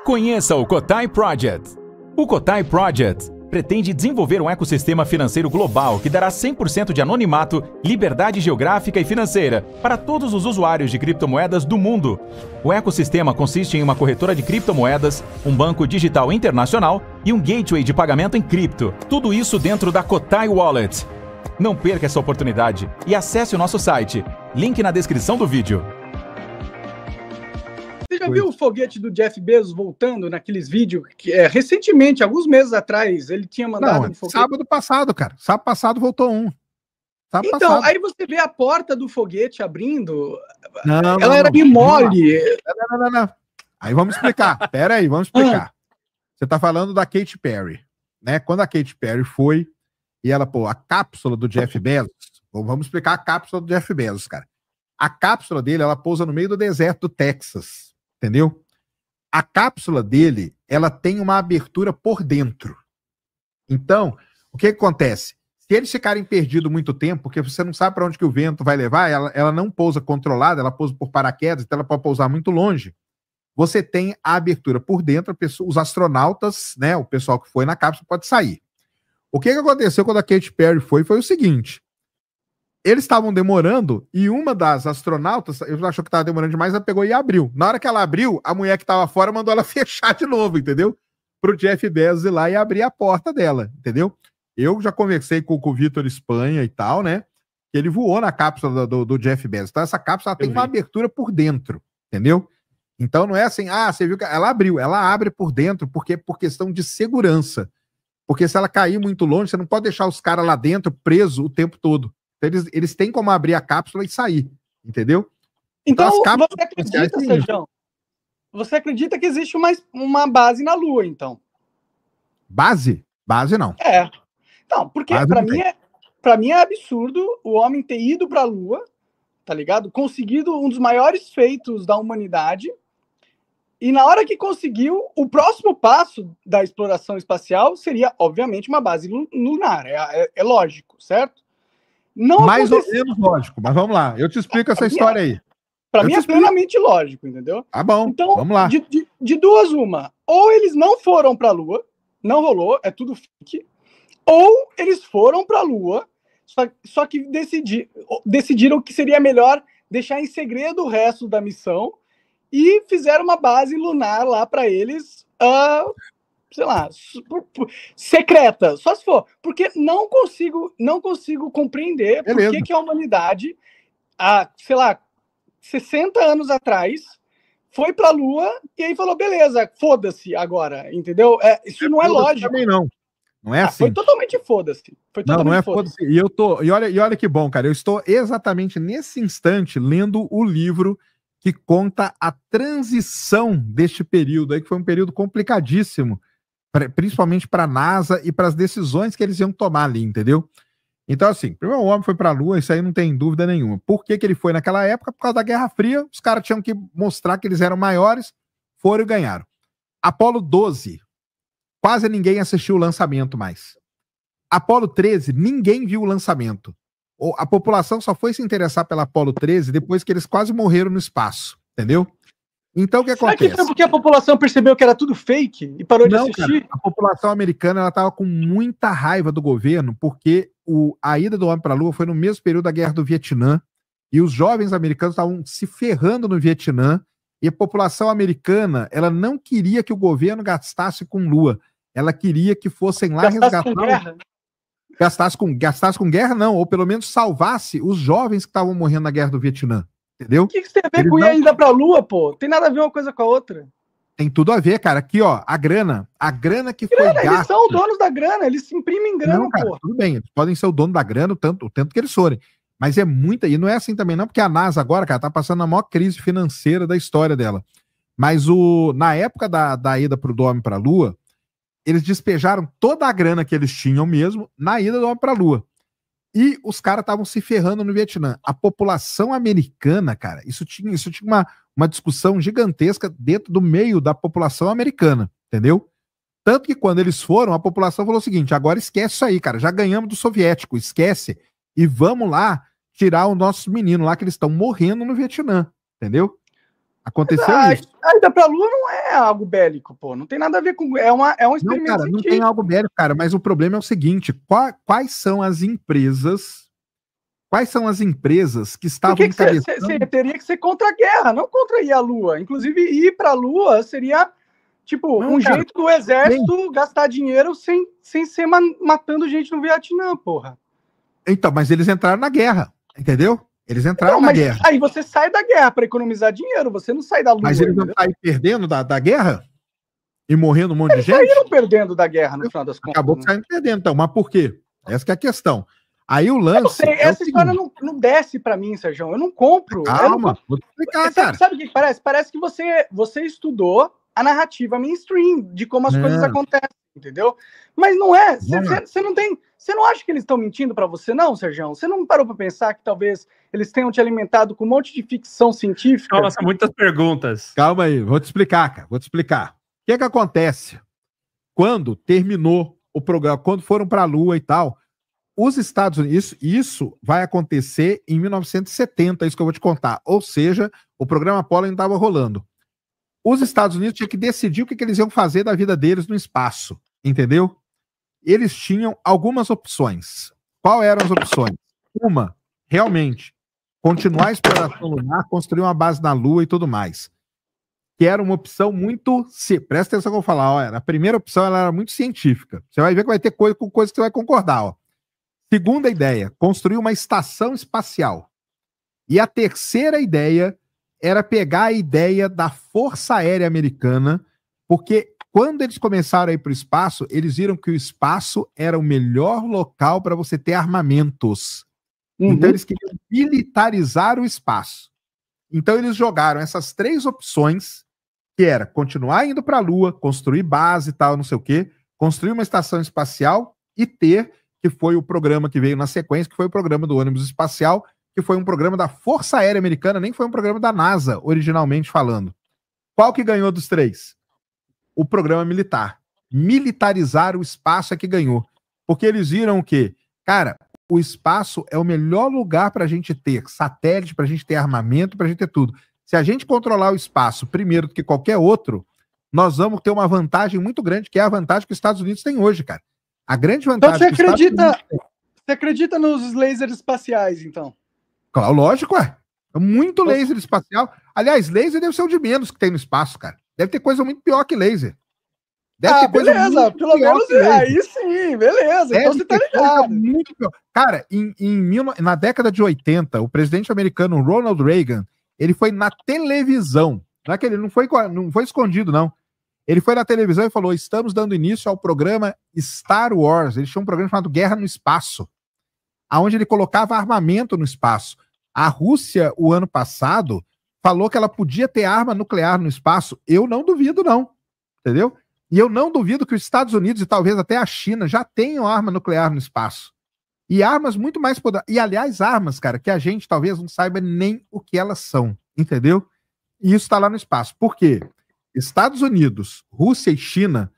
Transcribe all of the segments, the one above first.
Conheça o Cotai Project. O Cotai Project pretende desenvolver um ecossistema financeiro global que dará 100% de anonimato, liberdade geográfica e financeira para todos os usuários de criptomoedas do mundo. O ecossistema consiste em uma corretora de criptomoedas, um banco digital internacional e um gateway de pagamento em cripto. Tudo isso dentro da Cotai Wallet. Não perca essa oportunidade e acesse o nosso site. Link na descrição do vídeo. Você já viu o foguete do Jeff Bezos voltando naqueles vídeos que recentemente, alguns meses atrás, ele tinha mandado um foguete? Sábado passado, cara. Sábado passado voltou um. Então, aí você vê a porta do foguete abrindo, ela era bem mole. Não. Aí vamos explicar. Pera aí, vamos explicar. Você tá falando da Katy Perry, né? Quando a Katy Perry foi e ela, a cápsula do Jeff Bezos, vamos explicar a cápsula do Jeff Bezos, cara. A cápsula dele, ela pousa no meio do deserto do Texas. Entendeu? A cápsula dele, ela tem uma abertura por dentro. Então, o que acontece? Se eles ficarem perdidos muito tempo, porque você não sabe para onde que o vento vai levar, ela não pousa controlada, ela pousa por paraquedas, então ela pode pousar muito longe. Você tem a abertura por dentro, os astronautas, né, o pessoal que foi na cápsula pode sair. O que aconteceu quando a Katy Perry foi o seguinte: eles estavam demorando e uma das astronautas, eu achou que estava demorando demais, ela pegou e abriu. Na hora que ela abriu, a mulher que estava fora mandou ela fechar de novo, entendeu? Pro Jeff Bezos ir lá e abrir a porta dela, entendeu? Eu já conversei com o Vitor Espanha e tal, né? Ele voou na cápsula do Jeff Bezos. Então essa cápsula tem uma abertura por dentro, entendeu? Então não é assim, você viu que ela abriu, ela abre por dentro porque por questão de segurança. Porque se ela cair muito longe, você não pode deixar os caras lá dentro presos o tempo todo. Então, eles têm como abrir a cápsula e sair, entendeu? Então você acredita, Sérgio? Você acredita que existe uma base na Lua, então? Base? Base não. Não, porque para mim é absurdo o homem ter ido para a Lua, tá ligado? Conseguido um dos maiores feitos da humanidade, e na hora que conseguiu, o próximo passo da exploração espacial seria, obviamente, uma base lunar. É lógico, certo? Não mais ou menos lógico, mas vamos lá. Eu te explico essa história aí. Para mim é plenamente lógico, entendeu? Tá bom, então, vamos lá. De duas, uma. Ou eles não foram para a Lua, não rolou, é tudo fake. Ou eles foram para a Lua, só que decidiram que seria melhor deixar em segredo o resto da missão e fizeram uma base lunar lá para eles, sei lá, secreta, só se for, porque não consigo compreender por que a humanidade, sei lá, 60 anos atrás, foi pra Lua e aí falou, beleza, foda-se agora, entendeu? Isso não é lógico. Também não. Não é assim. Foi totalmente foda-se. Não é foda-se. E olha que bom, cara, eu estou exatamente nesse instante lendo o livro que conta a transição deste período aí, que foi um período complicadíssimo, principalmente para a NASA e para as decisões que eles iam tomar ali, entendeu? Então, assim, primeiro o homem foi para a Lua, isso aí não tem dúvida nenhuma. Por que ele foi naquela época? Por causa da Guerra Fria, os caras tinham que mostrar que eles eram maiores, foram e ganharam. Apolo 12, quase ninguém assistiu o lançamento mais. Apolo 13, ninguém viu o lançamento. A população só foi se interessar pela Apolo 13 depois que eles quase morreram no espaço, entendeu? Então o que acontece? Será que foi porque a população percebeu que era tudo fake e parou de assistir? Cara, a população americana ela estava com muita raiva do governo porque a ida do homem para a Lua foi no mesmo período da Guerra do Vietnã e os jovens americanos estavam se ferrando no Vietnã e a população americana ela não queria que o governo gastasse com Lua, ela queria que fossem lá resgatar. Gastasse com guerra, não, ou pelo menos salvasse os jovens que estavam morrendo na Guerra do Vietnã. Entendeu? O que você tem a ver com ir ainda pra Lua, pô? Tem nada a ver uma coisa com a outra. Tem tudo a ver, cara. Aqui, ó, a grana que foi gasta... Eles são os donos da grana, eles imprimem grana, não, cara, pô. Tudo bem, eles podem ser o dono da grana o tanto que eles forem. Mas é muita, e não é assim também não, porque a NASA agora, cara, tá passando a maior crise financeira da história dela. Mas na época da ida do homem pra Lua, eles despejaram toda a grana que eles tinham mesmo na ida do homem pra Lua. E os caras estavam se ferrando no Vietnã. A população americana, cara, isso tinha uma discussão gigantesca dentro do meio da população americana, entendeu? Tanto que quando eles foram, a população falou o seguinte, agora esquece isso aí, cara, já ganhamos do soviético, esquece, e vamos lá tirar os nossos meninos lá que eles estão morrendo no Vietnã, entendeu? Aconteceu isso. A ida pra Lua não é algo bélico, pô. Não tem nada a ver com... É um experimento Não, cara, não tem algo bélico, cara, mas o problema é o seguinte, quais são as empresas que estavam encabeçando... Você teria que ser contra a guerra, não contra ir à Lua. Inclusive, ir pra Lua seria, tipo, jeito do exército gastar dinheiro sem ser matando gente no Vietnã, porra. Então, mas eles entraram na guerra, entendeu? Eles entraram na guerra. Aí você sai da guerra para economizar dinheiro, você não sai da Lua. Mas eles não saem perdendo da guerra? E morrendo um monte de gente? Eles saíram perdendo da guerra, no final das contas. Acabou saindo perdendo, então. Mas por quê? Essa que é a questão. Aí o lance... Eu não sei, essa história não desce para mim, Sérgio. Eu não compro. Calma, vou te explicar, cara. Sabe o que parece? Parece que você estudou a narrativa mainstream de como as coisas acontecem, entendeu? Mas não é. Você não tem... Você não acha que eles estão mentindo para você, não, Sérgio? Você não parou para pensar que talvez eles tenham te alimentado com um monte de ficção científica? Nossa, muitas perguntas. Calma aí, vou te explicar, cara. Vou te explicar. O que acontece? Quando terminou o programa, quando foram para a Lua e tal, os Estados Unidos, isso vai acontecer em 1970, isso que eu vou te contar. Ou seja, o programa Apollo ainda estava rolando. Os Estados Unidos tinham que decidir o que eles iam fazer da vida deles no espaço, entendeu? Eles tinham algumas opções. Qual eram as opções? Uma, realmente, continuar a exploração lunar, construir uma base na Lua e tudo mais. Que era uma opção muito... Presta atenção que eu vou falar. Ó, a primeira opção ela era muito científica. Você vai ver que vai ter coisa com coisa que você vai concordar. Ó. Segunda ideia, construir uma estação espacial. E a terceira ideia era pegar a ideia da Força Aérea Americana, porque... Quando eles começaram a ir para o espaço, eles viram que o espaço era o melhor local para você ter armamentos. Então, eles queriam militarizar o espaço. Então, eles jogaram essas três opções, que era continuar indo para a Lua, construir base e tal, não sei o quê, construir uma estação espacial e ter, que foi o programa que veio na sequência, que foi o programa do ônibus espacial, que foi um programa da Força Aérea Americana, nem foi um programa da NASA, originalmente falando. Qual que ganhou dos três? O programa militar. Militarizar o espaço é que ganhou. Porque eles viram o quê? Cara, o espaço é o melhor lugar para a gente ter satélite, para a gente ter armamento, para a gente ter tudo. Se a gente controlar o espaço primeiro do que qualquer outro, nós vamos ter uma vantagem muito grande, que é a vantagem que os Estados Unidos têm hoje, cara. A grande vantagem então você acredita nos lasers espaciais, então? Claro, lógico, é. Muito laser espacial. Aliás, laser deve ser o de menos que tem no espaço, cara. Deve ter coisa muito pior que laser. Deve ter beleza, pelo menos aí sim, beleza. Então você tá ligado. Muito pior. Cara, na década de 80, o presidente americano Ronald Reagan, ele foi na televisão. Não é que ele não foi escondido, não. Ele foi na televisão e falou: estamos dando início ao programa Star Wars. Eles tinham um programa chamado Guerra no Espaço, onde ele colocava armamento no espaço. A Rússia, o ano passado, falou que ela podia ter arma nuclear no espaço. Eu não duvido, não. Entendeu? E eu não duvido que os Estados Unidos e talvez até a China já tenham arma nuclear no espaço. E armas muito mais poderosas. E, aliás, armas, cara, que a gente talvez não saiba nem o que elas são. Entendeu? E isso está lá no espaço. Por quê? Estados Unidos, Rússia e China,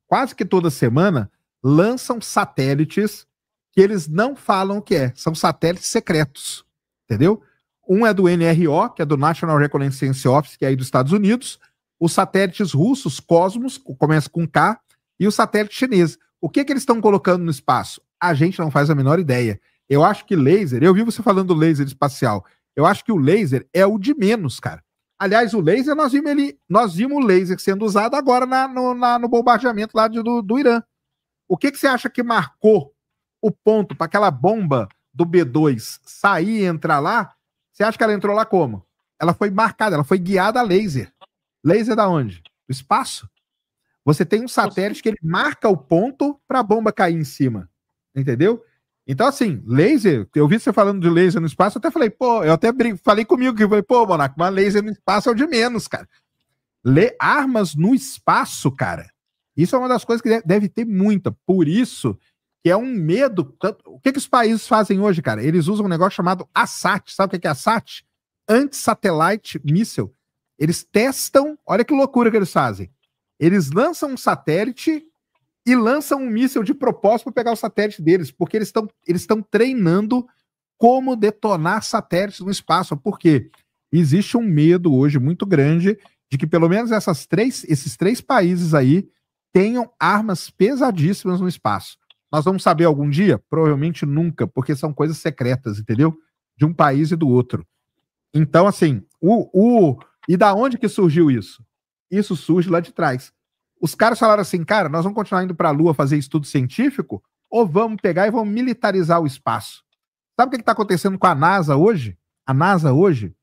quase que toda semana, lançam satélites que eles não falam o que é. São satélites secretos. Entendeu? Um é do NRO, que é do National Reconnaissance Office, que é aí dos Estados Unidos. Os satélites russos, Cosmos, começa com K, e o satélite chinês. O que eles estão colocando no espaço? A gente não faz a menor ideia. Eu acho que laser, eu vi você falando do laser espacial, eu acho que o laser é o de menos, cara. Aliás, o laser, nós vimos o laser sendo usado agora no bombardeamento lá do Irã. O que você acha que marcou o ponto para aquela bomba do B2 sair e entrar lá? Você acha que ela entrou lá como? Ela foi marcada, ela foi guiada a laser. Laser da onde? Do espaço. Você tem um satélite que ele marca o ponto para a bomba cair em cima. Entendeu? Então, assim, laser, eu vi você falando de laser no espaço, eu até falei, pô, eu até falei comigo que eu falei, pô, Monarca, mas laser no espaço é o de menos, cara. Armas no espaço, cara, isso é uma das coisas que deve ter muita. Por isso que é um medo. O que os países fazem hoje, cara? Eles usam um negócio chamado ASAT. Sabe o que é ASAT? Anti-Satellite Missile. Eles testam, olha que loucura que eles fazem. Eles lançam um satélite e lançam um míssil de propósito para pegar o satélite deles, porque eles estão treinando como detonar satélites no espaço. Por quê? existe um medo hoje muito grande de que pelo menos esses três países aí tenham armas pesadíssimas no espaço. Nós vamos saber algum dia? Provavelmente nunca, porque são coisas secretas, entendeu? De um país e do outro. Então, assim, e da onde que surgiu isso? Isso surge lá de trás. Os caras falaram assim, cara, nós vamos continuar indo para a Lua fazer estudo científico ou vamos pegar e vamos militarizar o espaço? Sabe o que está acontecendo com a NASA hoje? A NASA hoje,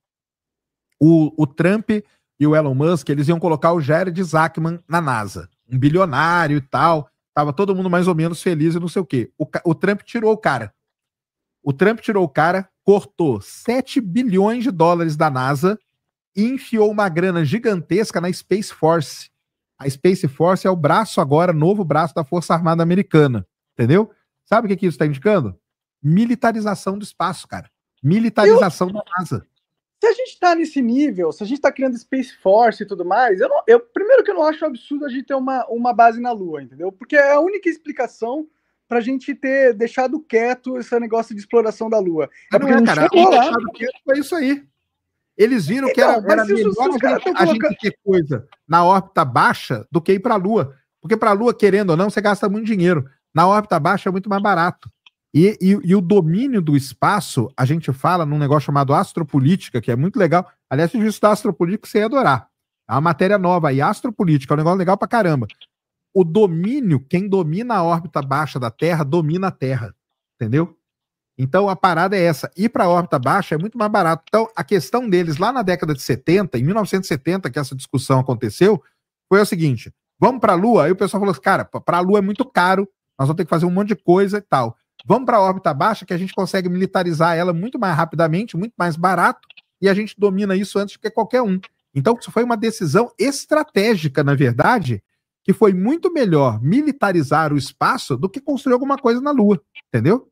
o Trump e o Elon Musk, eles iam colocar o Jared Isaacman na NASA. Um bilionário e tal. Tava todo mundo mais ou menos feliz e não sei o quê. O Trump tirou o cara. O Trump tirou o cara, cortou 7 bilhões de dólares da NASA e enfiou uma grana gigantesca na Space Force. A Space Force é o braço agora, novo braço da Força Armada Americana. Entendeu? Sabe o que isso está indicando? Militarização do espaço, cara. Militarização da NASA. Se a gente está nesse nível, se a gente está criando Space Force e tudo mais, primeiro que eu não acho absurdo a gente ter uma base na Lua, entendeu? Porque é a única explicação para a gente ter deixado quieto esse negócio de exploração da Lua. Não é, cara. Deixado quieto foi isso aí. Eles viram que era melhor a gente ter coisa na órbita baixa do que ir para a Lua. Porque para a Lua, querendo ou não, você gasta muito dinheiro. Na órbita baixa é muito mais barato. E o domínio do espaço, a gente fala num negócio chamado astropolítica, que é muito legal. Aliás, se você estudar astropolítica, você ia adorar. É uma matéria nova aí, astropolítica, é um negócio legal pra caramba. O domínio, quem domina a órbita baixa da Terra, domina a Terra. Entendeu? Então a parada é essa. Ir para a órbita baixa é muito mais barato. Então a questão deles lá na década de 70, em 1970, que essa discussão aconteceu, foi o seguinte: vamos para a Lua? Aí o pessoal falou assim, cara, para a Lua é muito caro, nós vamos ter que fazer um monte de coisa e tal. Vamos para a órbita baixa, que a gente consegue militarizar ela muito mais rapidamente, muito mais barato, e a gente domina isso antes do que qualquer um. Então, isso foi uma decisão estratégica, na verdade, que foi muito melhor militarizar o espaço do que construir alguma coisa na Lua, entendeu?